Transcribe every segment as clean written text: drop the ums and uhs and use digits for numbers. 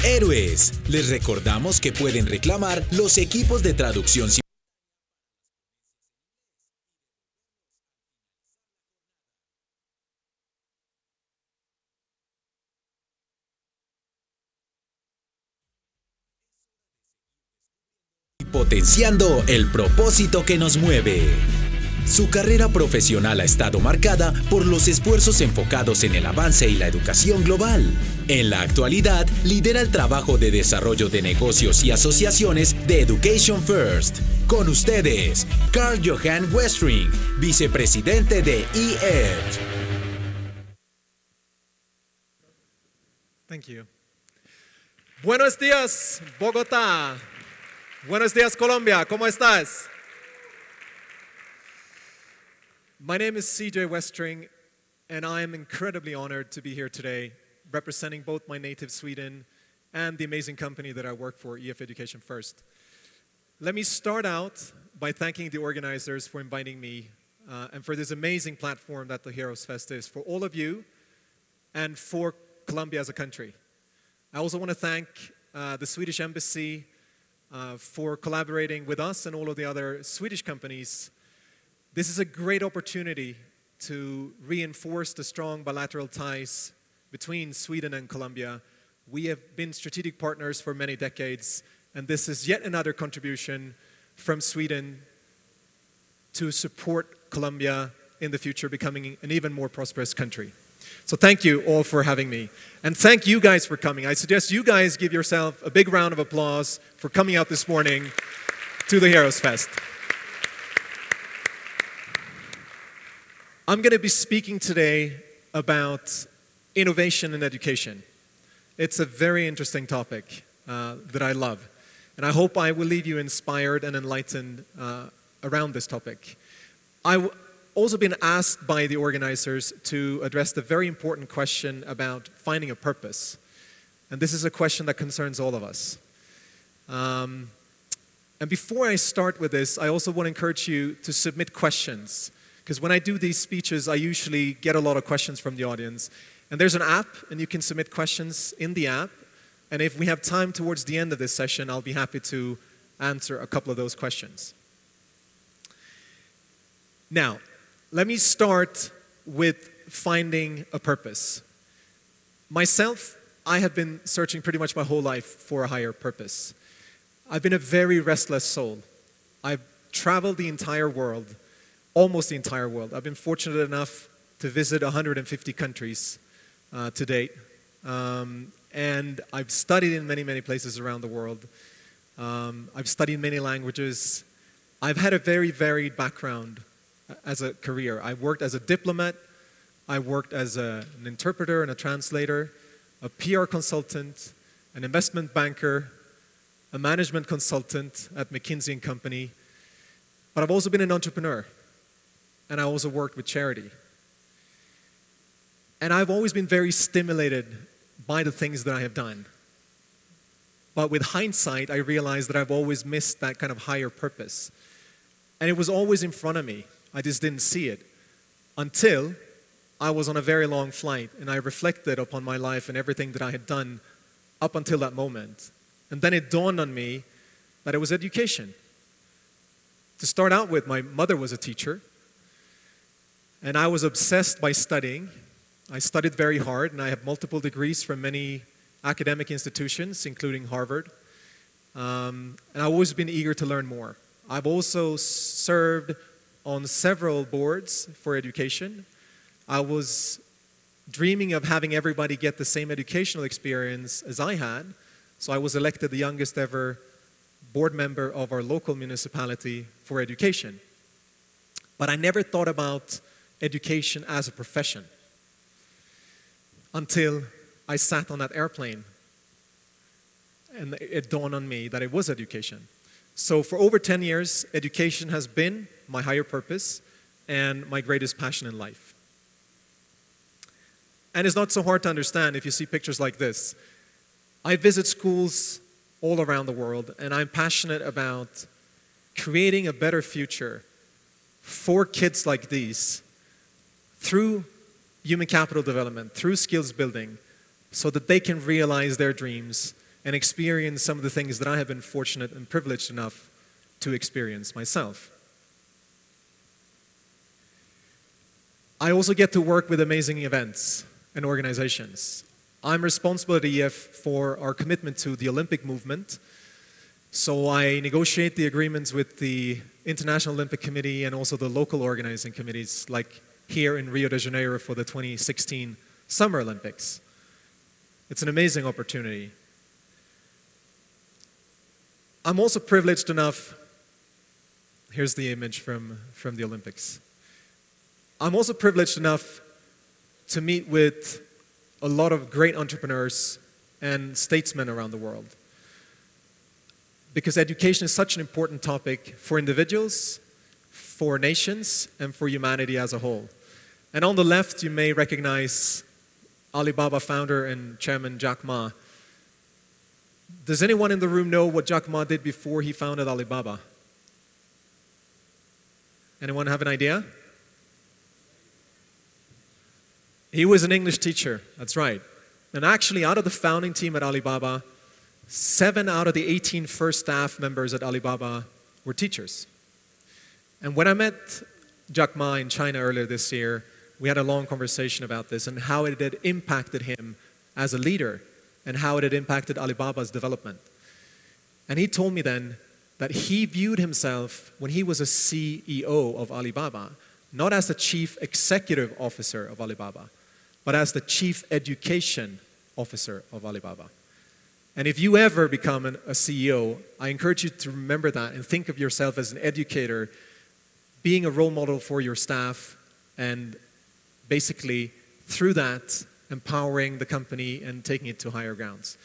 Héroes, les recordamos que pueden reclamar los equipos de traducción potenciando el propósito que nos mueve. Su carrera profesional ha estado marcada por los esfuerzos enfocados en el avance y la educación global. En la actualidad, lidera el trabajo de desarrollo de negocios y asociaciones de Education First. Con ustedes, Johann Westring, vicepresidente de EF. Thank you. Buenos días, Bogotá. Buenos días, Colombia. ¿Cómo estás? My name is CJ Westring, and I am incredibly honored to be here today, representing both my native Sweden and the amazing company that I work for, EF Education First. Let me start out by thanking the organizers for inviting me and for this amazing platform that the Heroes Fest is, for all of you and for Colombia as a country. I also want to thank the Swedish Embassy for collaborating with us and all of the other Swedish companies. This is a great opportunity to reinforce the strong bilateral ties between Sweden and Colombia. We have been strategic partners for many decades, and this is yet another contribution from Sweden to support Colombia in the future becoming an even more prosperous country. So thank you all for having me. And thank you guys for coming. I suggest you guys give yourself a big round of applause for coming out this morning to the Heroes Fest. I'm going to be speaking today about innovation in education. It's a very interesting topic that I love. And I hope I will leave you inspired and enlightened around this topic. I've also been asked by the organizers to address the very important question about finding a purpose. And this is a question that concerns all of us. And before I start with this, I also want to encourage you to submit questions. Because when I do these speeches, I usually get a lot of questions from the audience. And there's an app, and you can submit questions in the app. And if we have time towards the end of this session, I'll be happy to answer a couple of those questions. Now, let me start with finding a purpose. Myself, I have been searching pretty much my whole life for a higher purpose. I've been a very restless soul. I've traveled the entire world. Almost the entire world. I've been fortunate enough to visit 150 countries to date. And I've studied in many, many places around the world. I've studied many languages. I've had a very varied background as a career. I worked as a diplomat. I worked as an interpreter and a translator, a PR consultant, an investment banker, a management consultant at McKinsey & Company. But I've also been an entrepreneur. And I also worked with charity. And I've always been very stimulated by the things that I have done. But with hindsight, I realized that I've always missed that kind of higher purpose. And it was always in front of me. I just didn't see it until I was on a very long flight and I reflected upon my life and everything that I had done up until that moment. And then it dawned on me that it was education. To start out with, my mother was a teacher. And I was obsessed by studying. I studied very hard, and I have multiple degrees from many academic institutions, including Harvard. And I've always been eager to learn more. I've also served on several boards for education. I was dreaming of having everybody get the same educational experience as I had, so I was elected the youngest ever board member of our local municipality for education. But I never thought about education as a profession until I sat on that airplane and it dawned on me that it was education. So for over 10 years, education has been my higher purpose and my greatest passion in life. And it's not so hard to understand if you see pictures like this. I visit schools all around the world, and I'm passionate about creating a better future for kids like these through human capital development, through skills building, so that they can realize their dreams and experience some of the things that I have been fortunate and privileged enough to experience myself. I also get to work with amazing events and organizations. I'm responsible at EF for our commitment to the Olympic movement. So I negotiate the agreements with the International Olympic Committee and also the local organizing committees, like here in Rio de Janeiro for the 2016 Summer Olympics. It's an amazing opportunity. I'm also privileged enough, here's the image from the Olympics. I'm also privileged enough to meet with a lot of great entrepreneurs and statesmen around the world. Because education is such an important topic for individuals, for nations, and for humanity as a whole. And on the left, you may recognize Alibaba founder and chairman Jack Ma. Does anyone in the room know what Jack Ma did before he founded Alibaba? Anyone have an idea? He was an English teacher, that's right. And actually, out of the founding team at Alibaba, 7 out of the 18 first staff members at Alibaba were teachers. And when I met Jack Ma in China earlier this year, we had a long conversation about this and how it had impacted him as a leader and how it had impacted Alibaba's development. And he told me then that he viewed himself, when he was a CEO of Alibaba, not as the chief executive officer of Alibaba, but as the chief education officer of Alibaba. And if you ever become a CEO, I encourage you to remember that and think of yourself as an educator, being a role model for your staff, and basically, through that, empowering the company and taking it to higher grounds.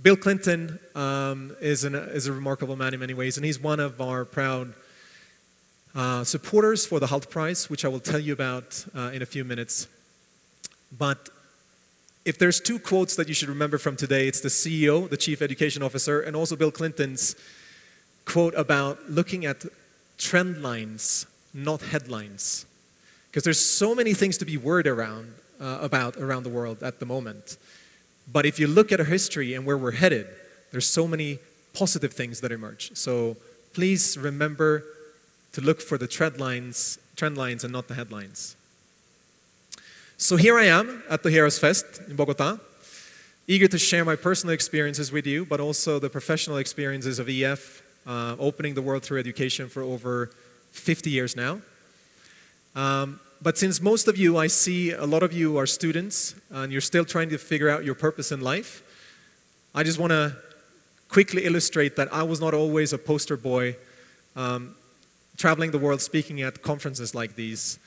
Bill Clinton is a remarkable man in many ways, and he's one of our proud supporters for the Hult Prize, which I will tell you about in a few minutes. But if there's 2 quotes that you should remember from today, it's the CEO, the Chief Education Officer, and also Bill Clinton's quote about looking at trend lines, not headlines. Because there's so many things to be worried about around the world at the moment. But if you look at our history and where we're headed, there's so many positive things that emerge. So please remember to look for the trend lines and not the headlines. So here I am at the Héroes Fest in Bogota, eager to share my personal experiences with you, but also the professional experiences of EF, opening the world through education for over 50 years now. But since most of you, I see a lot of you are students, and you're still trying to figure out your purpose in life, I just want to quickly illustrate that I was not always a poster boy traveling the world speaking at conferences like these.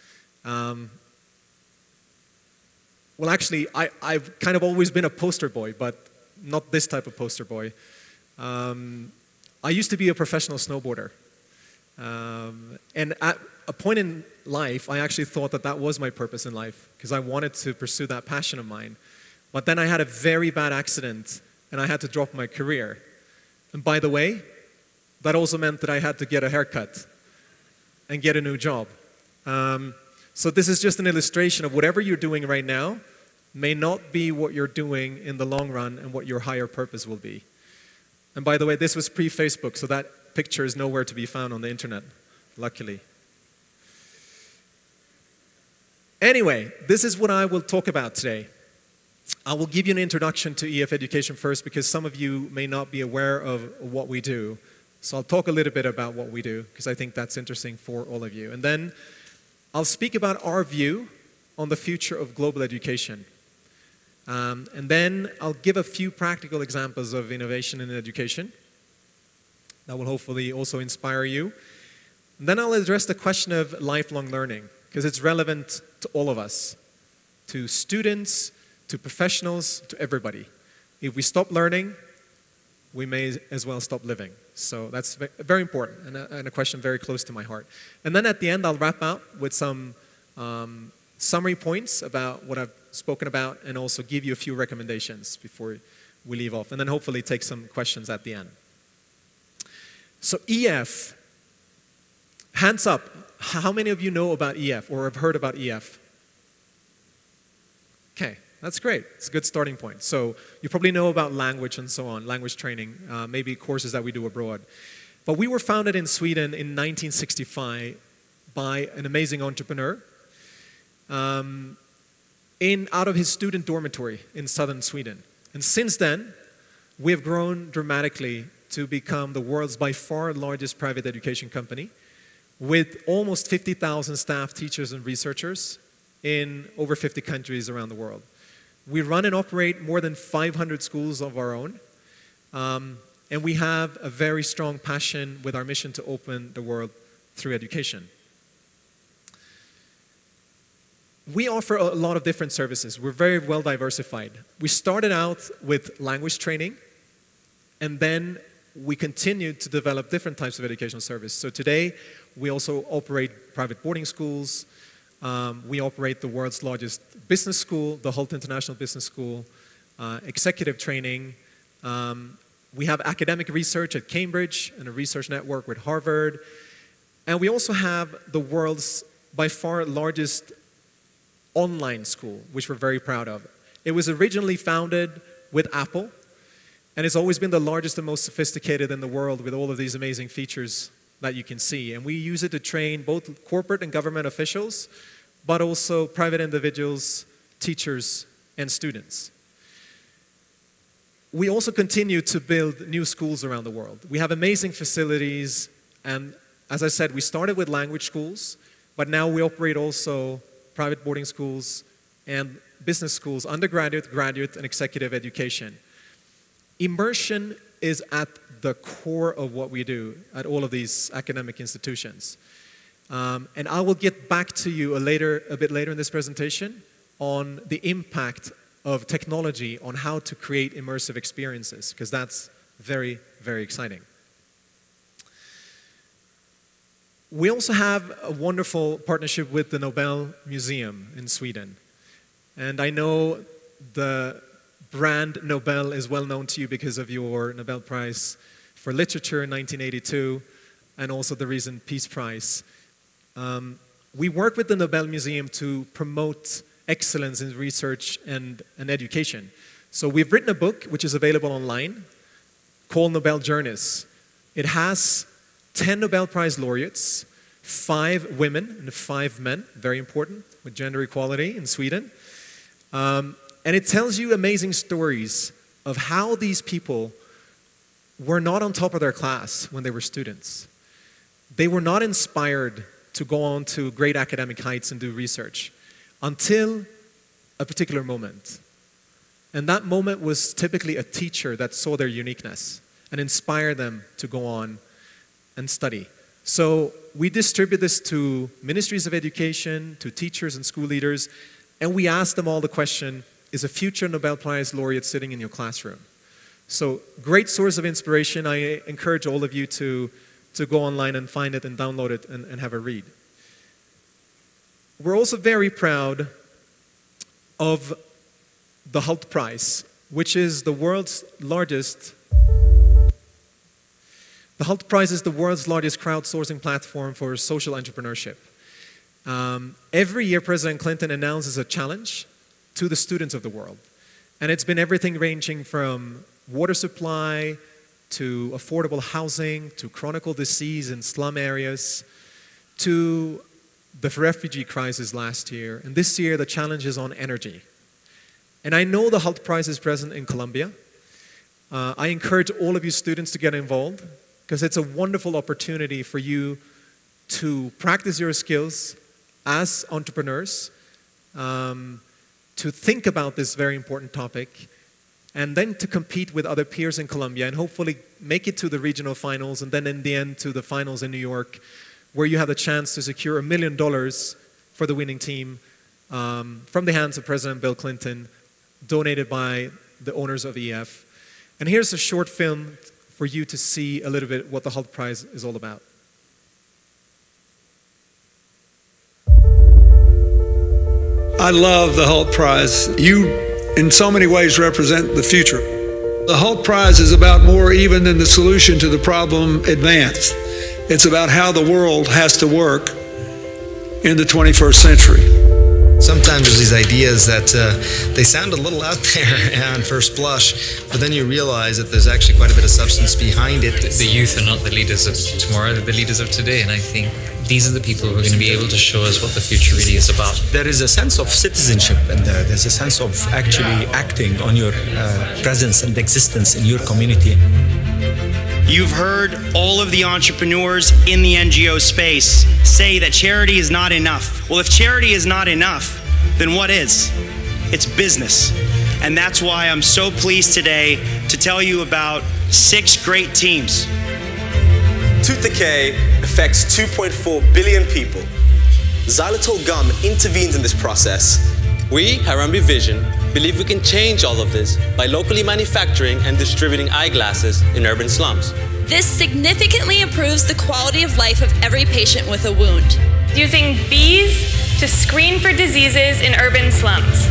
Well, actually, I've kind of always been a poster boy, but not this type of poster boy. I used to be a professional snowboarder. And at a point in life, I actually thought that that was my purpose in life because I wanted to pursue that passion of mine. But then I had a very bad accident and I had to drop my career. And by the way, that also meant that I had to get a haircut and get a new job. So this is just an illustration of whatever you're doing right now may not be what you're doing in the long run and what your higher purpose will be. And by the way, this was pre-Facebook, so that picture is nowhere to be found on the internet, luckily. Anyway, this is what I will talk about today. I will give you an introduction to EF education first because some of you may not be aware of what we do. So I'll talk a little bit about what we do because I think that's interesting for all of you. And then I'll speak about our view on the future of global education. And then I'll give a few practical examples of innovation in education that will hopefully also inspire you. And then I'll address the question of lifelong learning because it's relevant to all of us, to students, to professionals, to everybody. If we stop learning, we may as well stop living. So that's very important and a question very close to my heart. And then at the end, I'll wrap up with some summary points about what I've spoken about and also give you a few recommendations before we leave off. And then hopefully take some questions at the end. So EF, hands up, how many of you know about EF or have heard about EF? Okay, That's great. It's a good starting point. So you probably know about language and so on, language training, maybe courses that we do abroad. But we were founded in Sweden in 1965 by an amazing entrepreneur out of his student dormitory in southern Sweden. And since then, we have grown dramatically to become the world's by far largest private education company with almost 50,000 staff, teachers, and researchers in over 50 countries around the world. We run and operate more than 500 schools of our own, and we have a very strong passion with our mission to open the world through education. We offer a lot of different services. We're very well diversified. We started out with language training, and then we continued to develop different types of educational service. So today, we also operate private boarding schools. We operate the world's largest business school, the Hult International Business School, executive training. We have academic research at Cambridge and a research network with Harvard. And we also have the world's by far largest online school, which we're very proud of. It was originally founded with Apple, and it's always been the largest and most sophisticated in the world with all of these amazing features that you can see. And we use it to train both corporate and government officials, but also private individuals, teachers, and students. We also continue to build new schools around the world. We have amazing facilities, and as I said, we started with language schools, but now we operate also private boarding schools and business schools, undergraduate, graduate, and executive education. Immersion is at the core of what we do at all of these academic institutions. And I will get back to you a bit later in this presentation on the impact of technology on how to create immersive experiences, because that's very, very exciting. We also have a wonderful partnership with the Nobel Museum in Sweden. And I know the brand Nobel is well known to you because of your Nobel Prize for Literature in 1982 and also the recent Peace Prize. We work with the Nobel Museum to promote excellence in research and education. So we've written a book which is available online called Nobel Journeys. It has 10 Nobel Prize laureates, 5 women and 5 men, very important, with gender equality in Sweden. And it tells you amazing stories of how these people were not on top of their class when they were students. They were not inspired to go on to great academic heights and do research until a particular moment. And that moment was typically a teacher that saw their uniqueness and inspired them to go on and study. So we distribute this to ministries of education, to teachers and school leaders, and we ask them all the question, is a future Nobel Prize laureate sitting in your classroom? So great source of inspiration. I encourage all of you to go online and find it and download it and have a read. We're also very proud of the Hult Prize, which is the world's largest. The Hult Prize is the world's largest crowdsourcing platform for social entrepreneurship. Every year, President Clinton announces a challenge to the students of the world. And it's been everything ranging from water supply, to affordable housing, to chronic disease in slum areas, to the refugee crisis last year. And this year, the challenge is on energy. And I know the Hult Prize is present in Colombia. I encourage all of you students to get involved, because it's a wonderful opportunity for you to practice your skills as entrepreneurs, to think about this very important topic, and then to compete with other peers in Colombia and hopefully make it to the regional finals and then in the end to the finals in New York, where you have the chance to secure $1 million for the winning team from the hands of President Bill Clinton, donated by the owners of EF. And here's a short film for you to see a little bit what the Hult Prize is all about. I love the Hult Prize. You, in so many ways, represent the future. The Hult Prize is about more even than the solution to the problem advanced. It's about how the world has to work in the 21st century. Sometimes there's these ideas that they sound a little out there on first blush, but then you realize that there's actually quite a bit of substance behind it. The youth are not the leaders of tomorrow, they're the leaders of today, and I think these are the people who are going to be able to show us what the future really is about. There is a sense of citizenship in there. There's a sense of actually acting on your presence and existence in your community. You've heard all of the entrepreneurs in the NGO space say that charity is not enough. Well, if charity is not enough, then what is? It's business. And that's why I'm so pleased today to tell you about 6 great teams. Tooth decay affects 2.4 billion people. Xylitol gum intervenes in this process. We, Harambee Vision, believe we can change all of this by locally manufacturing and distributing eyeglasses in urban slums. This significantly improves the quality of life of every patient with a wound. Using bees to screen for diseases in urban slums.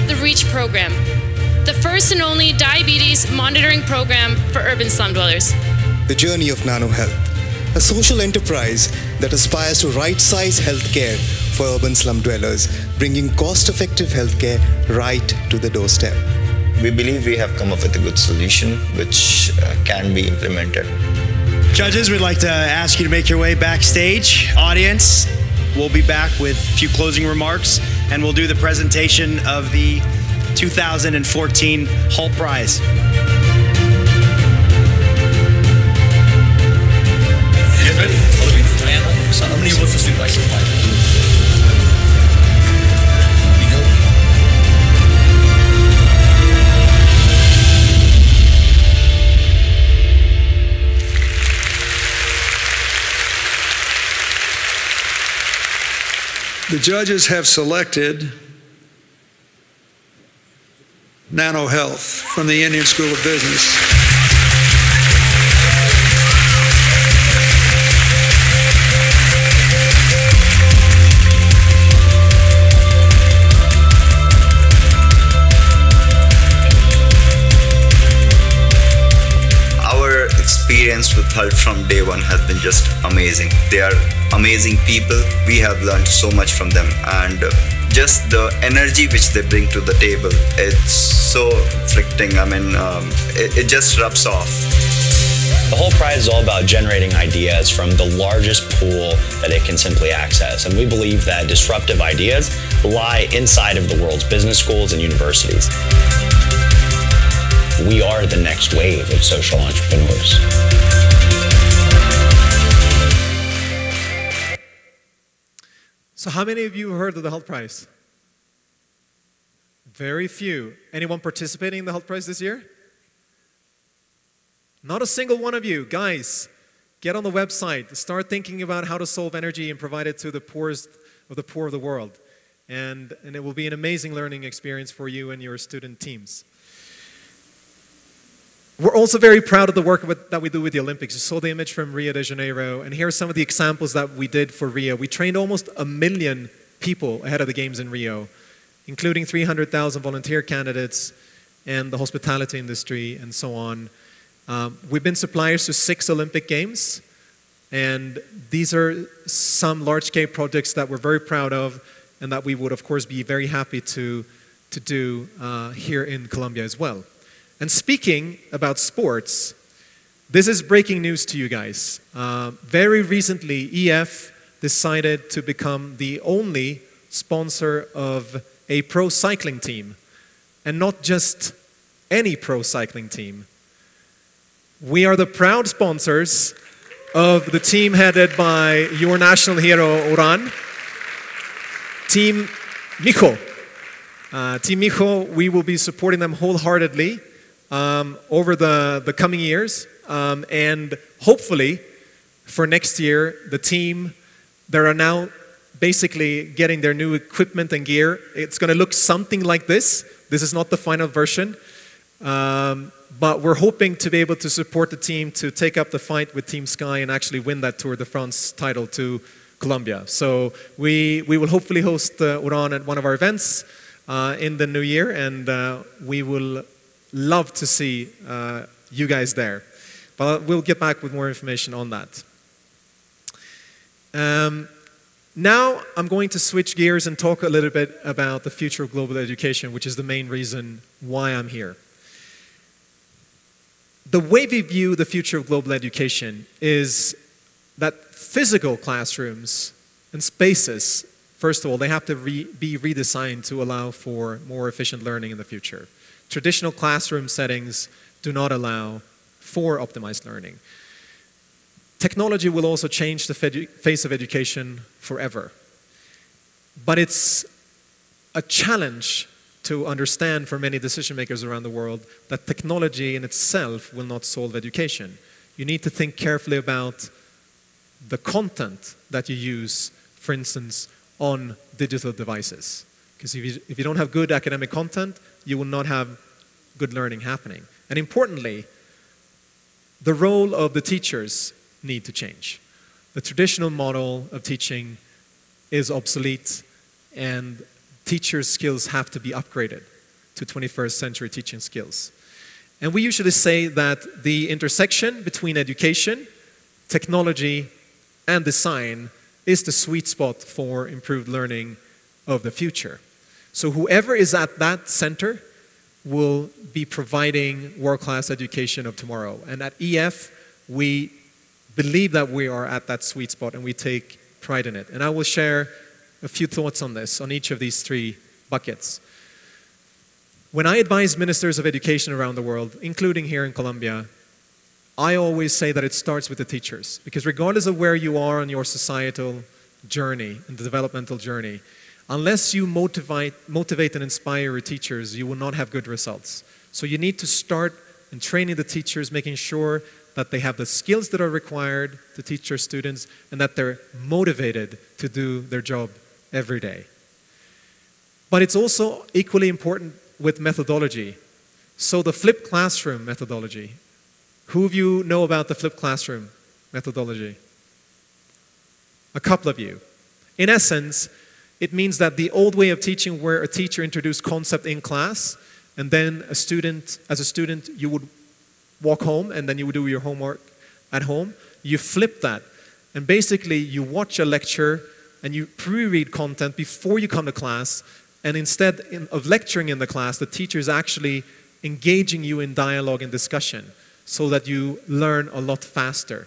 The REACH program, the first and only diabetes monitoring program for urban slum dwellers. The journey of Nano Health, a social enterprise that aspires to right-size healthcare for urban slum dwellers, bringing cost-effective healthcare right to the doorstep. We believe we have come up with a good solution which can be implemented. Judges, we'd like to ask you to make your way backstage. Audience, we'll be back with a few closing remarks, and we'll do the presentation of the 2014 Hult Prize. Ready? So how many of us are like The judges have selected Nano Health from the Indian School of Business. Experience with Hult from day one has been just amazing. They are amazing people. We have learned so much from them, and just the energy which they bring to the table, it's so afflicting. I mean, it just rubs off. The Hult Prize is all about generating ideas from the largest pool that it can simply access, and we believe that disruptive ideas lie inside of the world's business schools and universities. We are the next wave of social entrepreneurs. So how many of you have heard of the Hult Prize? Very few. Anyone participating in the Hult Prize this year? Not a single one of you. Guys, get on the website. Start thinking about how to solve energy and provide it to the poorest of the poor of the world. And it will be an amazing learning experience for you and your student teams. We're also very proud of the work that we do with the Olympics. You saw the image from Rio de Janeiro, and here are some of the examples that we did for Rio. We trained almost 1 million people ahead of the games in Rio, including 300,000 volunteer candidates and the hospitality industry and so on. We've been suppliers to 6 Olympic Games, and these are some large-scale projects that we're very proud of and that we would, of course, be very happy to do here in Colombia as well. And speaking about sports, this is breaking news to you guys. Very recently, EF decided to become the only sponsor of a pro cycling team, and not just any pro cycling team. We are the proud sponsors of the team headed by your national hero, Johann, Team Mijo. Team Mijo, we will be supporting them wholeheartedly over the coming years, and hopefully for next year, the team that are now basically getting their new equipment and gear, it's going to look something like this. This is not the final version, but we're hoping to be able to support the team to take up the fight with Team Sky and actually win that Tour de France title to Colombia. So we will hopefully host Johann at one of our events in the new year, and we will love to see you guys there. But we'll get back with more information on that. Now I'm going to switch gears and talk a little bit about the future of global education, which is the main reason why I'm here. The way we view the future of global education is that physical classrooms and spaces, first of all, they have to be redesigned to allow for more efficient learning in the future. Traditional classroom settings do not allow for optimized learning. Technology will also change the face of education forever. But it's a challenge to understand for many decision makers around the world that technology in itself will not solve education. You need to think carefully about the content that you use, for instance, on digital devices. Because if you don't have good academic content, you will not have good learning happening. And importantly, the role of the teachers need to change. The traditional model of teaching is obsolete, and teachers' skills have to be upgraded to 21st century teaching skills. And we usually say that the intersection between education, technology, and design is the sweet spot for improved learning of the future. So whoever is at that center will be providing world-class education of tomorrow. And at EF, we believe that we are at that sweet spot and we take pride in it. And I will share a few thoughts on this, on each of these three buckets. When I advise ministers of education around the world, including here in Colombia, I always say that it starts with the teachers. Because regardless of where you are on your societal journey and the developmental journey, unless you motivate and inspire your teachers, you will not have good results. So you need to start in training the teachers, making sure that they have the skills that are required to teach their students and that they're motivated to do their job every day. But it's also equally important with methodology. So the flipped classroom methodology. Who of you know about the flipped classroom methodology? A couple of you. In essence, it means that the old way of teaching where a teacher introduced concept in class and then as a student, you would walk home and then you would do your homework at home. You flip that. And basically, you watch a lecture and you pre-read content before you come to class. And instead of lecturing in the class, the teacher is actually engaging you in dialogue and discussion so that you learn a lot faster.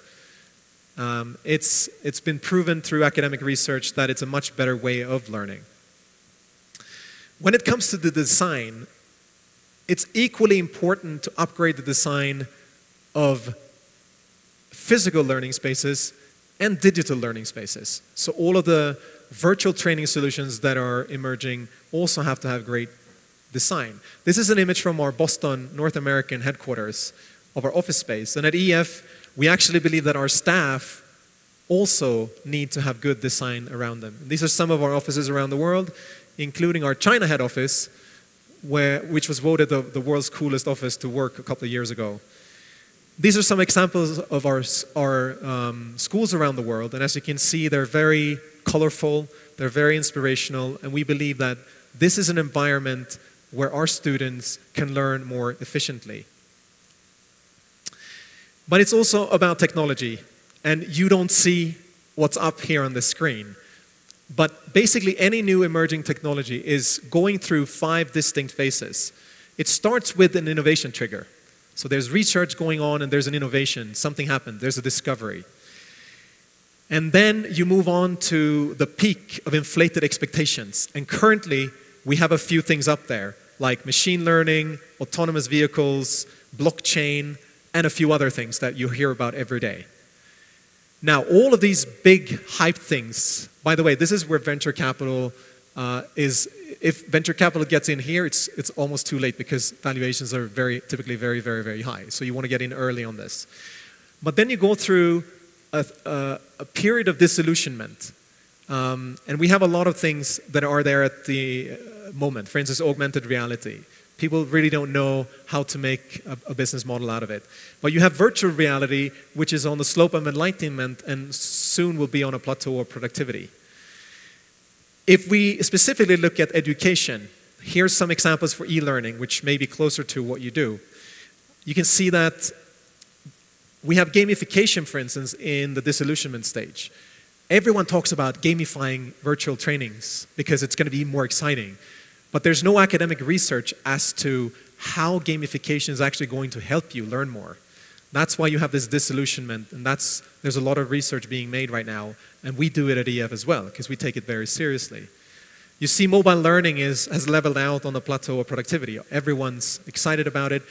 It's been proven through academic research that it's a much better way of learning. When it comes to the design, it's equally important to upgrade the design of physical learning spaces and digital learning spaces. So all of the virtual training solutions that are emerging also have to have great design. This is an image from our Boston, North American headquarters of our office space. And at EF, we actually believe that our staff also need to have good design around them. These are some of our offices around the world, including our China head office, which was voted the world's coolest office to work a couple of years ago. These are some examples of our schools around the world, and as you can see, they're very colorful, they're very inspirational, and we believe that this is an environment where our students can learn more efficiently. But it's also about technology, and you don't see what's up here on the screen. But basically, any new emerging technology is going through 5 distinct phases. It starts with an innovation trigger. So there's research going on and there's an innovation, something happened, there's a discovery. And then you move on to the peak of inflated expectations. And currently, we have a few things up there, like machine learning, autonomous vehicles, blockchain, and a few other things that you hear about every day. Now, all of these big hype things, by the way, this is where venture capital if venture capital gets in here, it's almost too late because valuations are typically very, very, very high. So you want to get in early on this. But then you go through a period of disillusionment. And we have a lot of things that are there at the moment. For instance, augmented reality. People really don't know how to make a business model out of it. But you have virtual reality, which is on the slope of enlightenment and soon will be on a plateau of productivity. If we specifically look at education, here's some examples for e-learning, which may be closer to what you do. You can see that we have gamification, for instance, in the disillusionment stage. Everyone talks about gamifying virtual trainings because it's going to be more exciting. But there's no academic research as to how gamification is actually going to help you learn more. That's why you have this disillusionment, and there's a lot of research being made right now, and we do it at EF as well, because we take it very seriously. You see, mobile learning has leveled out on the plateau of productivity. Everyone's excited about it.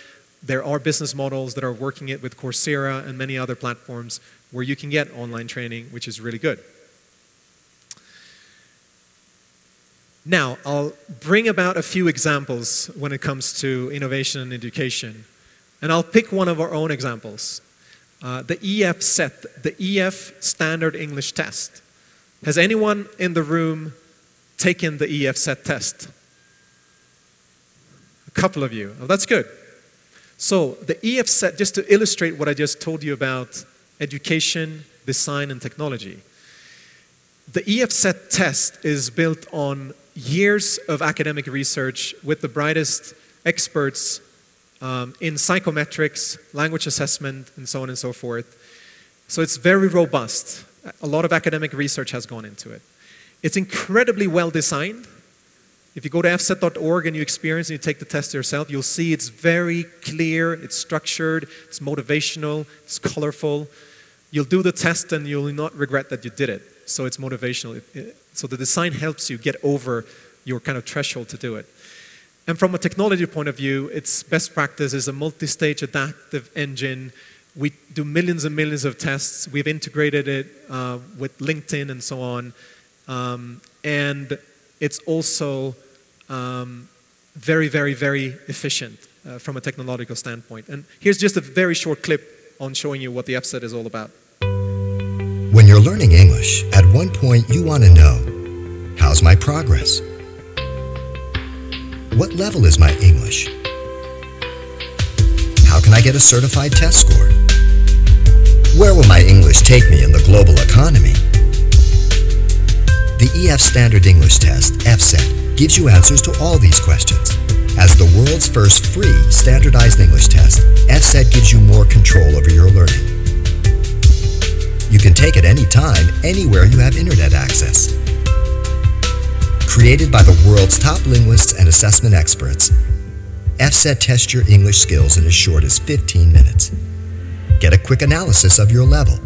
There are business models that are working it with Coursera and many other platforms where you can get online training, which is really good. Now, I'll bring about a few examples when it comes to innovation and education. And I'll pick one of our own examples. The EF set, the EF Standard English Test. Has anyone in the room taken the EF set test? A couple of you. Oh, that's good. So the EF set, just to illustrate what I just told you about education, design, and technology. The EF set test is built on years of academic research with the brightest experts in psychometrics, language assessment, and so on and so forth. So it's very robust. A lot of academic research has gone into it. It's incredibly well designed. If you go to fset.org and you experience and you take the test yourself, you'll see it's very clear, it's structured, it's motivational, it's colorful. You'll do the test and you'll not regret that you did it. So it's motivational. So the design helps you get over your kind of threshold to do it. And from a technology point of view, its best practice is a multi-stage adaptive engine. We do millions and millions of tests. We've integrated it with LinkedIn and so on. And it's also very, very, very efficient from a technological standpoint. And here's just a very short clip on showing you what the FSET is all about. When you're learning English, at one point you want to know, how's my progress? What level is my English? How can I get a certified test score? Where will my English take me in the global economy? The EF Standard English Test, FSET, gives you answers to all these questions. As the world's first free standardized English test, FSET gives you more control over your learning. You can take it anytime, anywhere you have internet access. Created by the world's top linguists and assessment experts, FSET tests your English skills in as short as 15 minutes. Get a quick analysis of your level.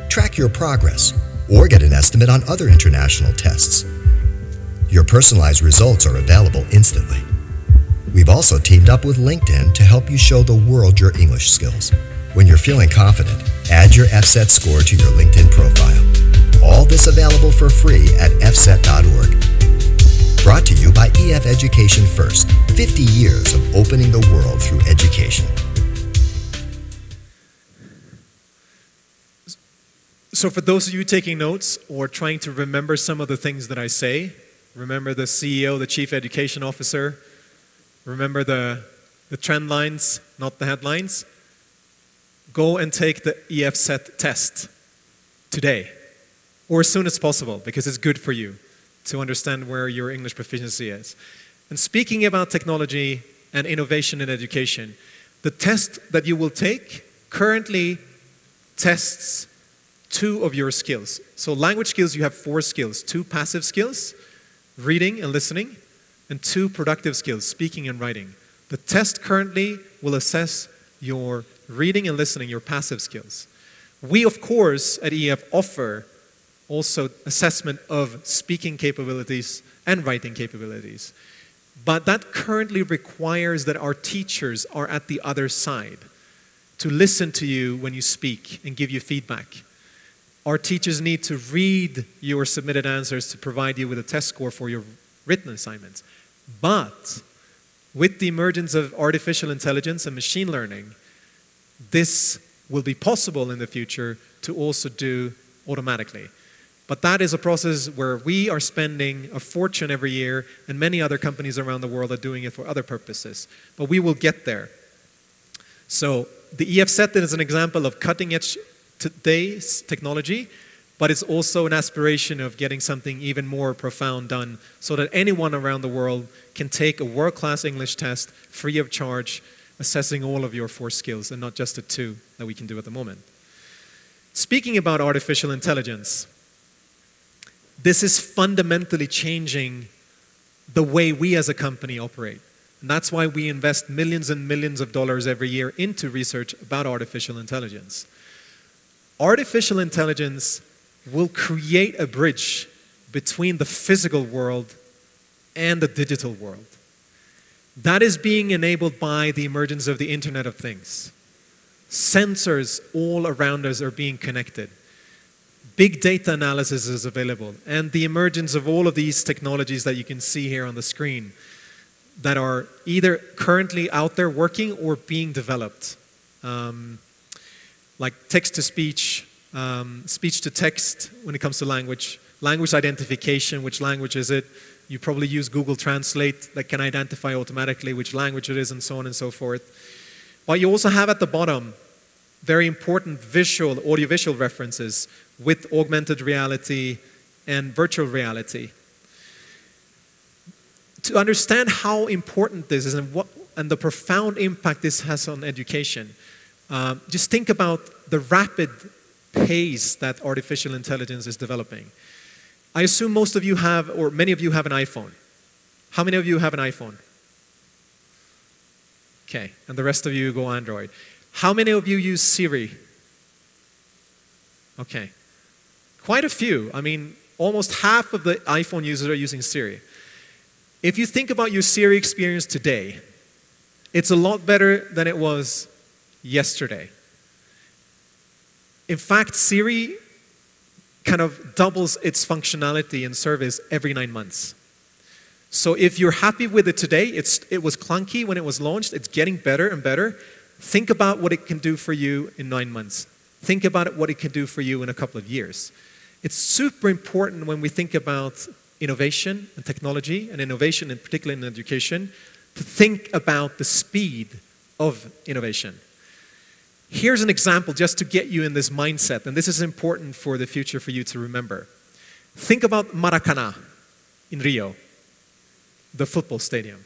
Track your progress, or get an estimate on other international tests. Your personalized results are available instantly. We've also teamed up with LinkedIn to help you show the world your English skills. When you're feeling confident, add your FSET score to your LinkedIn profile. All this available for free at fset.org. Brought to you by EF Education First, 50 years of opening the world through education. So for those of you taking notes or trying to remember some of the things that I say, remember the CEO, the Chief Education Officer, remember the trend lines, not the headlines, go and take the EF-SET test today or as soon as possible because it's good for you to understand where your English proficiency is. And speaking about technology and innovation in education, the test that you will take currently tests 2 of your skills. So language skills, you have 4 skills, 2 passive skills, reading and listening, and 2 productive skills, speaking and writing. The test currently will assess your reading and listening, your passive skills. We, of course, at EF offer also assessment of speaking capabilities and writing capabilities. But that currently requires that our teachers are at the other side to listen to you when you speak and give you feedback. Our teachers need to read your submitted answers to provide you with a test score for your written assignments. But with the emergence of artificial intelligence and machine learning, this will be possible in the future to also do automatically. But that is a process where we are spending a fortune every year, and many other companies around the world are doing it for other purposes. But we will get there. So the EF-SET is an example of cutting-edge today's technology, but it's also an aspiration of getting something even more profound done so that anyone around the world can take a world-class English test free of charge, assessing all of your 4 skills and not just the 2 that we can do at the moment. Speaking about artificial intelligence, this is fundamentally changing the way we as a company operate. And that's why we invest millions and millions of dollars every year into research about artificial intelligence. Artificial intelligence will create a bridge between the physical world and the digital world. That is being enabled by the emergence of the Internet of Things. Sensors all around us are being connected. Big data analysis is available, and the emergence of all of these technologies that you can see here on the screen that are either currently out there working or being developed, like text-to-speech, speech-to-text when it comes to language, language identification, which language is it? You probably use Google Translate that can identify automatically which language it is, and so on and so forth. But you also have at the bottom very important visual, audiovisual references with augmented reality and virtual reality. To understand how important this is and the profound impact this has on education, just think about the rapid pace that artificial intelligence is developing. I assume most of you have, or many of you have an iPhone. How many of you have an iPhone? Okay, and the rest of you go Android. How many of you use Siri? Okay, quite a few. I mean, almost half of the iPhone users are using Siri. If you think about your Siri experience today, it's a lot better than it was yesterday. In fact, Siri kind of doubles its functionality and service every 9 months. So if you're happy with it today, it was clunky when it was launched, it's getting better and better. Think about what it can do for you in 9 months. Think about what it can do for you in a couple of years. It's super important when we think about innovation and technology, and innovation in particular in education, to think about the speed of innovation. Here's an example just to get you in this mindset, and this is important for the future for you to remember. Think about Maracanã in Rio, the football stadium.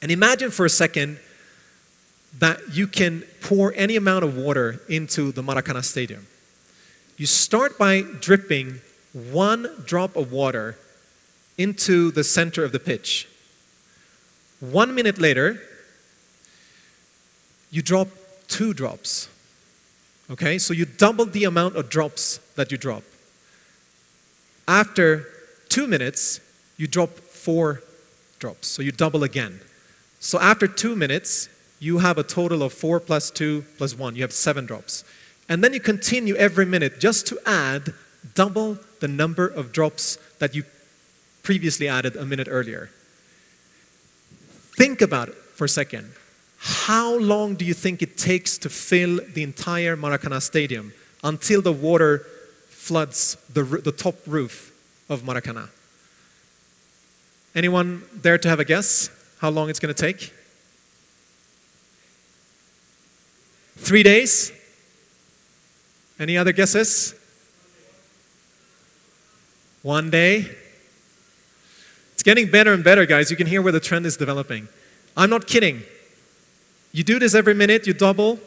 And imagine for a second that you can pour any amount of water into the Maracanã stadium. You start by dripping 1 drop of water into the center of the pitch. 1 minute later, you drop 2 drops. Okay, so you double the amount of drops that you drop. After 2 minutes, you drop 4 drops, so you double again. So after 2 minutes, you have a total of 4 plus 2 plus 1. You have 7 drops. And then you continue every minute just to add double the number of drops that you previously added a minute earlier. Think about it for a second. How long do you think it takes to fill the entire Maracanã stadium until the water floods the top roof of Maracanã? Anyone dare to have a guess how long it's going to take? 3 days? Any other guesses? 1 day? It's getting better and better, guys. You can hear where the trend is developing. I'm not kidding. You do this every minute, you double,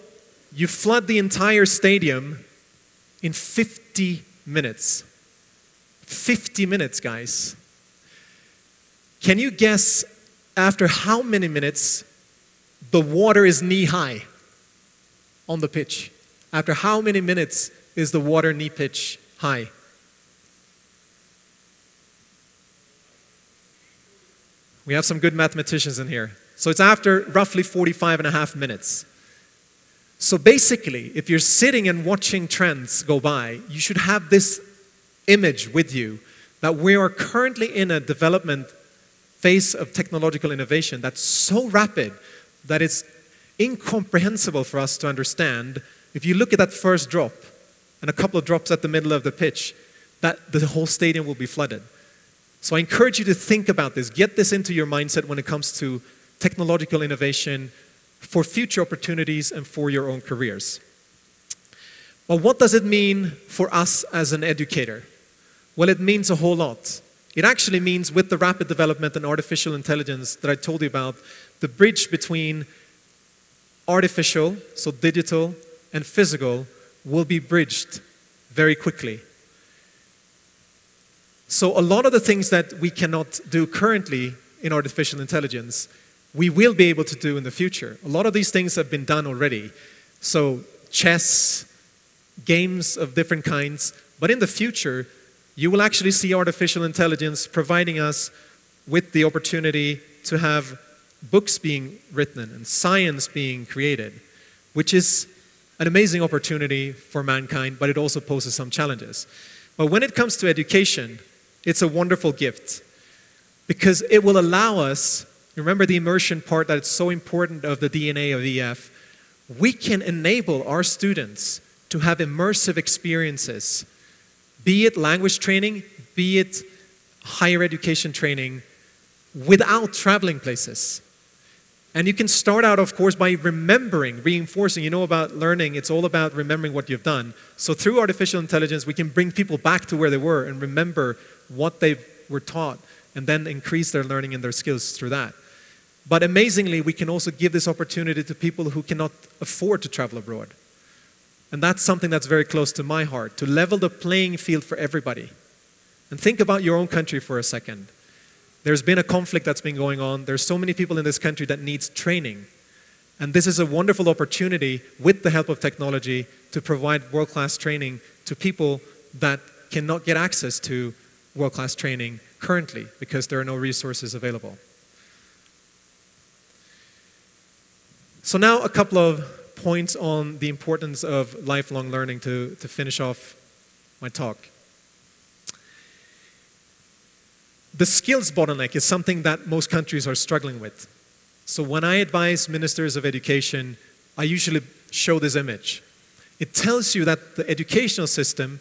you flood the entire stadium in 50 minutes. 50 minutes, guys. Can you guess after how many minutes the water is knee-high on the pitch? After how many minutes is the water knee-pitch high? We have some good mathematicians in here. So it's after roughly 45.5 minutes. So basically, if you're sitting and watching trends go by, you should have this image with you that we are currently in a development phase of technological innovation that's so rapid that it's incomprehensible for us to understand. If you look at that first drop and a couple of drops at the middle of the pitch, that the whole stadium will be flooded. So I encourage you to think about this. Get this into your mindset when it comes to technological innovation for future opportunities and for your own careers. But what does it mean for us as an educator? Well, it means a whole lot. It actually means, with the rapid development in artificial intelligence that I told you about, the bridge between artificial, so digital, and physical will be bridged very quickly. So a lot of the things that we cannot do currently in artificial intelligence, we will be able to do in the future. A lot of these things have been done already. So chess, games of different kinds, but in the future, you will actually see artificial intelligence providing us with the opportunity to have books being written and science being created, which is an amazing opportunity for mankind, but it also poses some challenges. But when it comes to education, it's a wonderful gift because it will allow us, remember the immersion part that is so important of the DNA of EF, we can enable our students to have immersive experiences, be it language training, be it higher education training, without traveling places. And you can start out, of course, by remembering, reinforcing. You know about learning, it's all about remembering what you've done. So through artificial intelligence, we can bring people back to where they were and remember what they were taught and then increase their learning and their skills through that. But amazingly, we can also give this opportunity to people who cannot afford to travel abroad. And that's something that's very close to my heart, to level the playing field for everybody. And think about your own country for a second. There's been a conflict that's been going on. There's so many people in this country that needs training. And this is a wonderful opportunity, with the help of technology, to provide world-class training to people that cannot get access to world-class training currently because there are no resources available. So now a couple of points on the importance of lifelong learning to finish off my talk. The skills bottleneck is something that most countries are struggling with. So when I advise ministers of education, I usually show this image. It tells you that the educational system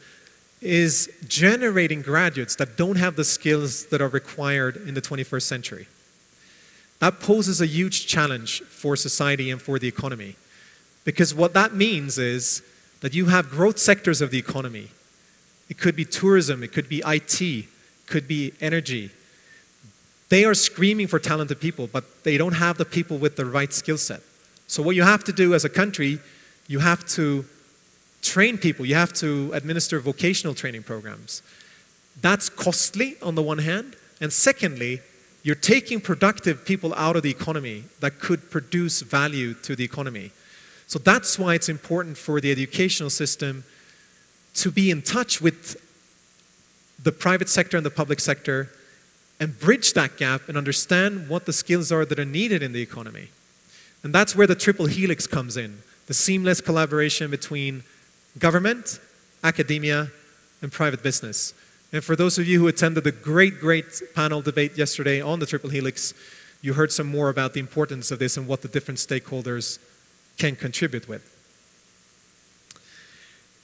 is generating graduates that don't have the skills that are required in the 21st century. That poses a huge challenge for society and for the economy. Because what that means is that you have growth sectors of the economy. It could be tourism, it could be IT, could be energy. They are screaming for talented people, but they don't have the people with the right skill set. So what you have to do as a country, you have to train people, you have to administer vocational training programs. That's costly on the one hand, and secondly, you're taking productive people out of the economy that could produce value to the economy. So that's why it's important for the educational system to be in touch with the private sector and the public sector and bridge that gap and understand what the skills are that are needed in the economy. And that's where the triple helix comes in, the seamless collaboration between government, academia, and private business. And for those of you who attended the great panel debate yesterday on the triple helix, you heard some more about the importance of this and what the different stakeholders can contribute with.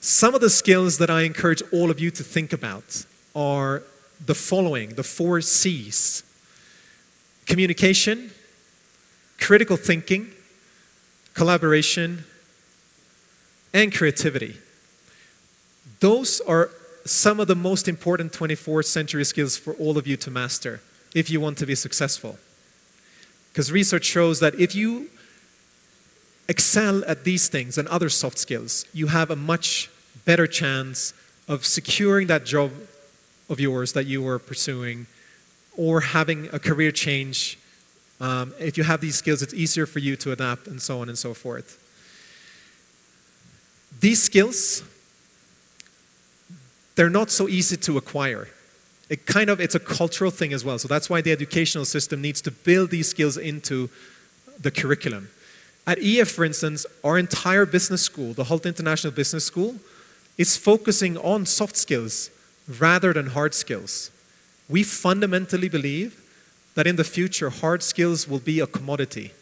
Some of the skills that I encourage all of you to think about are the following, the 4 C's. Communication, critical thinking, collaboration, and creativity. Those are some of the most important 24th century skills for all of you to master if you want to be successful. Because research shows that if you excel at these things and other soft skills, you have a much better chance of securing that job of yours that you were pursuing or having a career change. If you have these skills, it's easier for you to adapt and so on and so forth. These skills, they're not so easy to acquire. It's a cultural thing as well. So that's why the educational system needs to build these skills into the curriculum. At EF, for instance, our entire business school, the Hult International Business School, is focusing on soft skills rather than hard skills. We fundamentally believe that in the future, hard skills will be a commodity,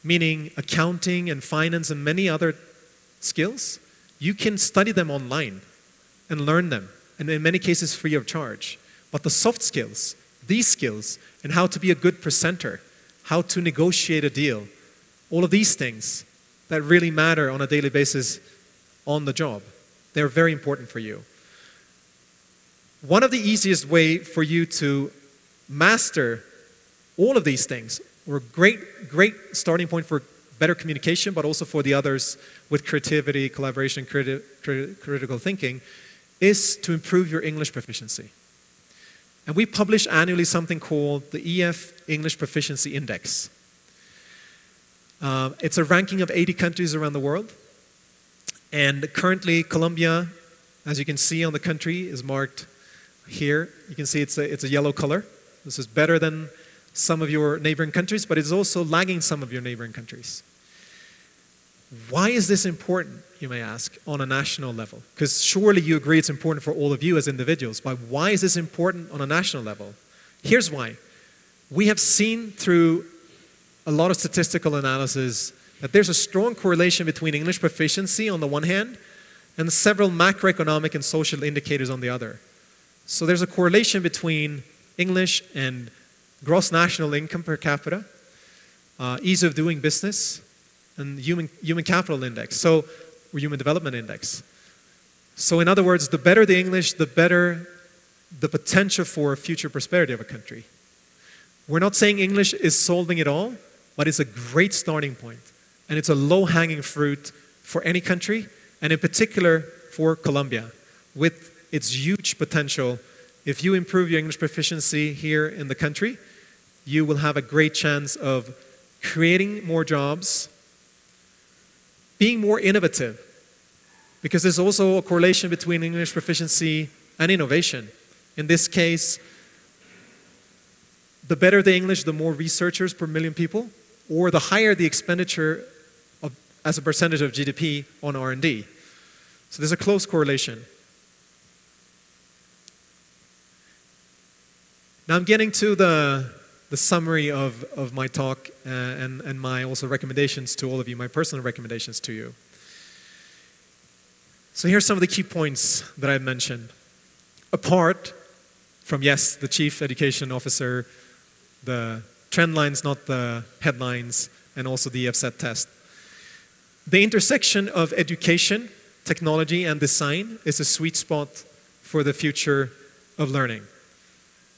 meaning accounting and finance and many other skills, you can study them online and learn them, and in many cases free of charge. But the soft skills, these skills, and how to be a good presenter, how to negotiate a deal, all of these things that really matter on a daily basis on the job, they're very important for you. One of the easiest way for you to master all of these things, or a great starting point for better communication, but also for the others with creativity, collaboration, critical thinking, is to improve your English proficiency. And we publish annually something called the EF English Proficiency Index. It's a ranking of 80 countries around the world. And currently, Colombia, as you can see on the country, is marked here. You can see it's a yellow color. This is better than some of your neighboring countries, but it's also lagging some of your neighboring countries. Why is this important, you may ask, on a national level? Because surely you agree it's important for all of you as individuals, but why is this important on a national level? Here's why. We have seen through a lot of statistical analysis that there's a strong correlation between English proficiency on the one hand and several macroeconomic and social indicators on the other. So there's a correlation between English and gross national income per capita, ease of doing business, and human capital index, or human development index. So in other words, the better the English, the better the potential for future prosperity of a country. We're not saying English is solving it all, but it's a great starting point. And it's a low-hanging fruit for any country, and in particular for Colombia, with its huge potential. If you improve your English proficiency here in the country, you will have a great chance of creating more jobs, being more innovative, because there's also a correlation between English proficiency and innovation. In this case, the better the English, the more researchers per million people, or the higher the expenditure as a percentage of GDP on R&D. So there's a close correlation. Now I'm getting to the summary of my talk and my also recommendations to all of you, my personal recommendations to you. So here's some of the key points that I mentioned. Apart from, yes, the Chief Education Officer, the trend lines, not the headlines, and also the EFSET test. The intersection of education, technology, and design is a sweet spot for the future of learning.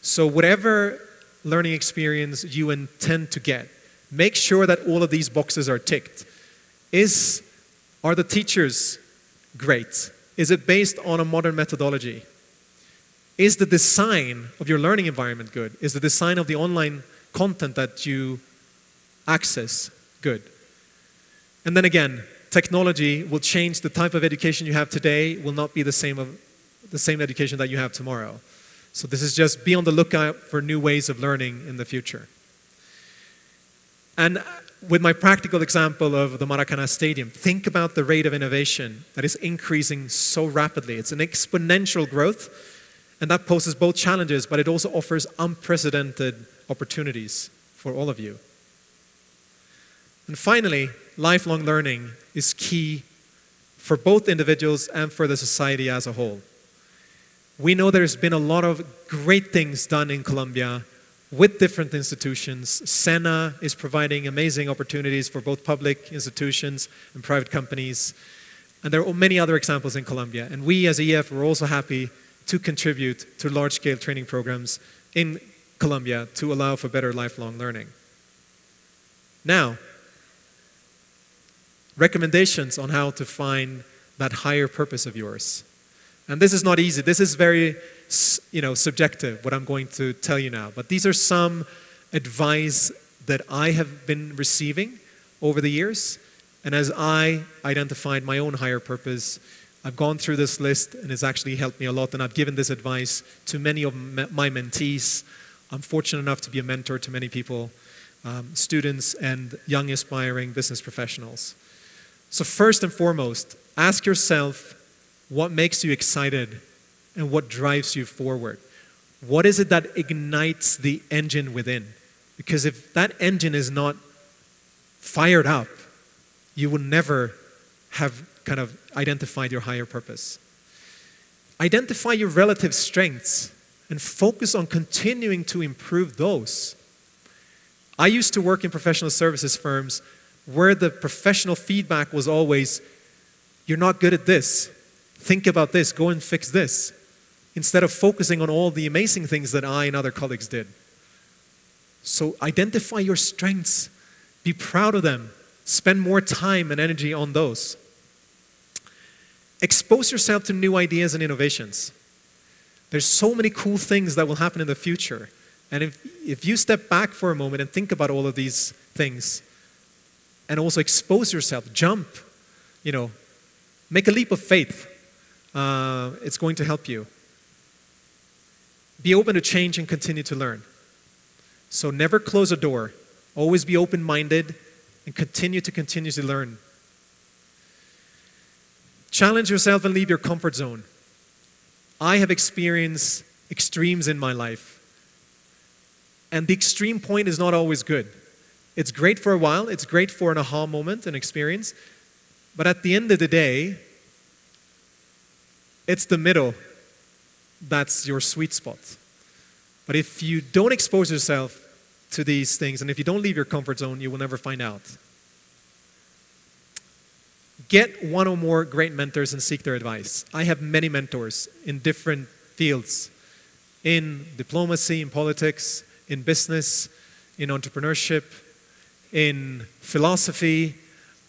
So whatever learning experience you intend to get, make sure that all of these boxes are ticked. Are the teachers great? Is it based on a modern methodology? Is the design of your learning environment good? Is the design of the online content that you access good? And then again, technology will change. The type of education you have today will not be the same education that you have tomorrow. So this is just be on the lookout for new ways of learning in the future. And with my practical example of the Maracana Stadium, think about the rate of innovation that is increasing so rapidly. It's an exponential growth, and that poses both challenges, but it also offers unprecedented opportunities for all of you. And finally, lifelong learning is key for both individuals and for the society as a whole. We know there's been a lot of great things done in Colombia with different institutions. SENA is providing amazing opportunities for both public institutions and private companies. And there are many other examples in Colombia. And we as EF are also happy to contribute to large-scale training programs in Colombia to allow for better lifelong learning. Now, recommendations on how to find that higher purpose of yours. And this is not easy. This is very, subjective, what I'm going to tell you now. But these are some advice that I have been receiving over the years. And as I identified my own higher purpose, I've gone through this list and it's actually helped me a lot. And I've given this advice to many of my mentees. I'm fortunate enough to be a mentor to many people, students and young aspiring business professionals. So first and foremost, ask yourself what makes you excited and what drives you forward. What is it that ignites the engine within? Because if that engine is not fired up, you will never have kind of identified your higher purpose. Identify your relative strengths and focus on continuing to improve those. I used to work in professional services firms where the professional feedback was always, you're not good at this. Think about this, go and fix this. Instead of focusing on all the amazing things that I and other colleagues did. So identify your strengths, be proud of them, Spend more time and energy on those. Expose yourself to new ideas and innovations. There's so many cool things that will happen in the future. And if you step back for a moment and think about all of these things, and also expose yourself, jump, make a leap of faith, it's going to help you. Be open to change and continue to learn. So never close a door. Always be open-minded and continue to learn. Challenge yourself and leave your comfort zone. I have experienced extremes in my life. And the extreme point is not always good. It's great for a while. It's great for an aha moment, an experience. But at the end of the day, it's the middle that's your sweet spot. But if you don't expose yourself to these things, and if you don't leave your comfort zone, you will never find out. Get one or more great mentors and seek their advice. I have many mentors in different fields, in diplomacy, in politics, in business, in entrepreneurship, in philosophy,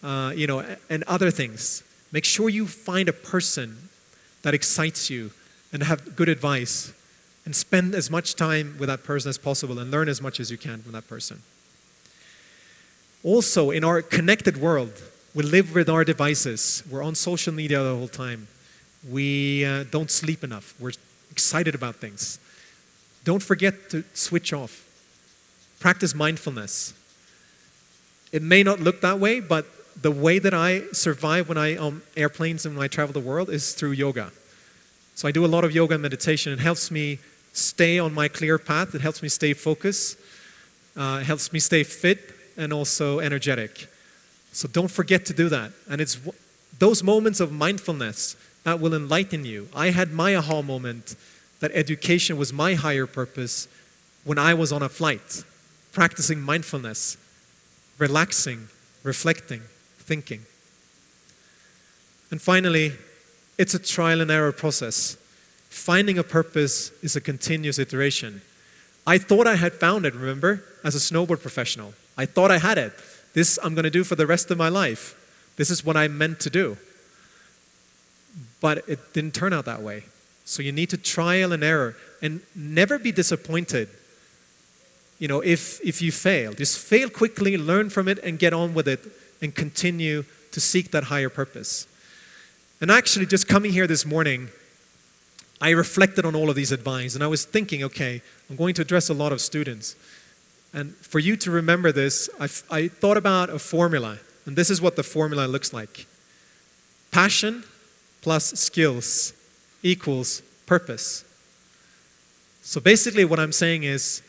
and other things. Make sure you find a person that excites you and have good advice, and spend as much time with that person as possible and learn as much as you can from that person. Also, in our connected world, we live with our devices. We're on social media the whole time. We don't sleep enough. We're excited about things. Don't forget to switch off. Practice mindfulness. It may not look that way, but the way that I survive when I on airplanes and when I travel the world is through yoga. So I do a lot of yoga and meditation. It helps me stay on my clear path. It helps me stay focused. It helps me stay fit and also energetic. So don't forget to do that. And it's those moments of mindfulness that will enlighten you. I had my aha moment that education was my higher purpose when I was on a flight, practicing mindfulness, relaxing, reflecting, thinking. And finally, it's a trial and error process. Finding a purpose is a continuous iteration. I thought I had found it, remember, as a snowboard professional. I thought I had it. This I'm going to do for the rest of my life. This is what I'm meant to do. But it didn't turn out that way. So you need to trial and error and never be disappointed. If you fail, just fail quickly, learn from it and get on with it and continue to seek that higher purpose. And actually just coming here this morning, I reflected on all of these advice and I was thinking, okay, I'm going to address a lot of students. And for you to remember this, I thought about a formula, and this is what the formula looks like. Passion plus skills equals purpose. So basically what I'm saying is,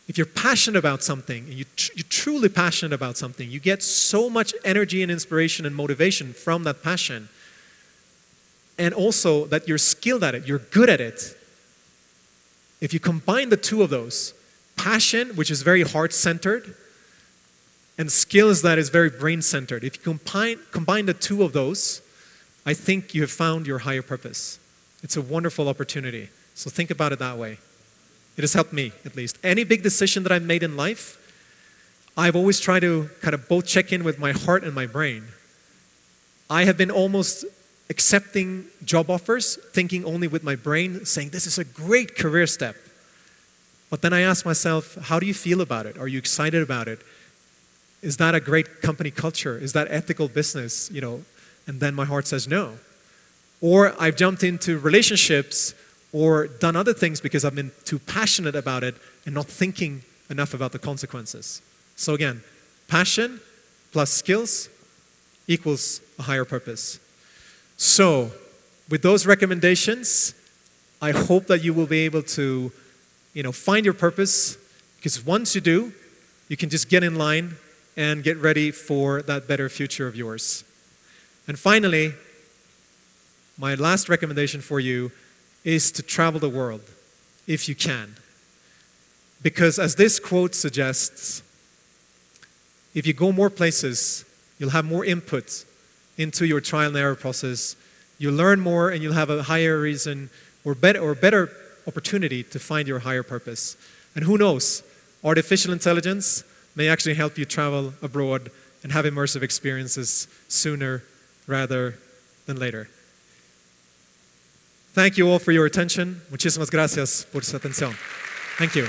if you're passionate about something, and you're truly passionate about something, you get so much energy and inspiration and motivation from that passion, and also that you're skilled at it, you're good at it. If you combine the two of those, passion, which is very heart-centered, and skills that is very brain-centered. If you combine the two of those, I think you have found your higher purpose. It's a wonderful opportunity. So think about it that way. It has helped me, at least. Any big decision that I've made in life, I've always tried to kind of both check in with my heart and my brain. I have been almost accepting job offers, thinking only with my brain, saying this is a great career step. But then I ask myself, how do you feel about it? Are you excited about it? Is that a great company culture? Is that ethical business? And then my heart says no. Or I've jumped into relationships or done other things because I've been too passionate about it and not thinking enough about the consequences. So again, passion plus skills equals a higher purpose. So with those recommendations, I hope that you will be able to find your purpose, because once you do, you can just get in line and get ready for that better future of yours. And finally, my last recommendation for you is to travel the world, if you can. Because as this quote suggests, if you go more places, you'll have more input into your trial and error process. You'll learn more and you'll have a higher reason or better opportunity to find your higher purpose. And who knows, artificial intelligence may actually help you travel abroad and have immersive experiences sooner rather than later. Thank you all for your attention. Muchísimas gracias por su atención. Thank you.